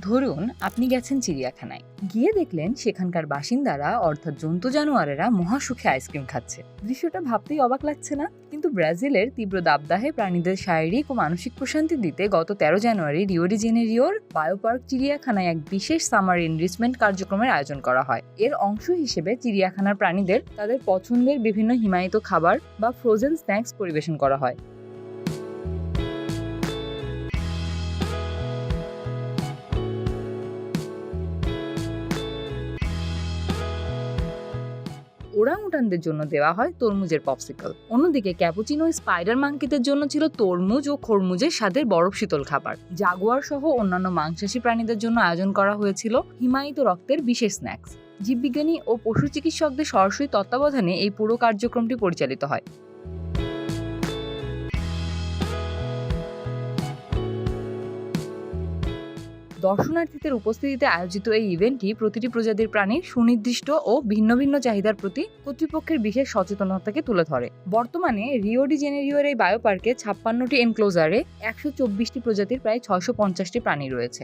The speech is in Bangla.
ধরুন আপনি গেছেন চিড়িয়াখানায়, গিয়ে দেখলেন সেখানকার বাসিন্দারা অর্থাৎ জন্তু জানোয়ারেরা মহাসুখে আইসক্রিম খাচ্ছে। দৃশ্যটা ভাবতেই অবাক লাগছে না? কিন্তু ব্রাজিলের তীব্র দাবদাহে প্রাণীদের শারীরিক ও মানসিক প্রশান্তি দিতে গত 13 জানুয়ারি রিও ডি জেনেরিওর বায়োপার্ক চিড়িয়াখানায় এক বিশেষ সামার এনরিচমেন্ট কার্যক্রমের আয়োজন করা হয়। এর অংশ হিসেবে চিড়িয়াখানার প্রাণীদের তাদের পছন্দের বিভিন্ন হিমায়িত খাবার বা ফ্রোজেন স্ন্যাক্স পরিবেশন করা হয়। ওরাংউটানদের জন্য দেওয়া হয় তরমুজের পপসিকল। অন্যদিকে ক্যাপুচিনো স্পাইডার মাঙ্কিদের জন্য ছিল তরমুজ ও খরমুজের স্বাদের বরফ শীতল খাবার। জাগুয়ার সহ অন্যান্য মাংসাশী প্রাণীদের জন্য আয়োজন করা হয়েছিল হিমায়িত রক্তের বিশেষ স্ন্যাক্স। জীববিজ্ঞানী ও পশু চিকিৎসকদের সরাসরি তত্ত্বাবধানে এই পুরো কার্যক্রমটি পরিচালিত হয়। দর্শনার্থীদের উপস্থিতিতে আয়োজিত এই ইভেন্টটি প্রতিটি প্রজাতির প্রাণীর সুনির্দিষ্ট ও ভিন্ন ভিন্ন চাহিদার প্রতি কর্তৃপক্ষের বিশেষ সচেতনতাকে তুলে ধরে। বর্তমানে রিও ডি জেনেরিওর এই বায়োপার্কে 56টি এনক্লোজারে 124টি প্রজাতির প্রায় 650টি প্রাণী রয়েছে।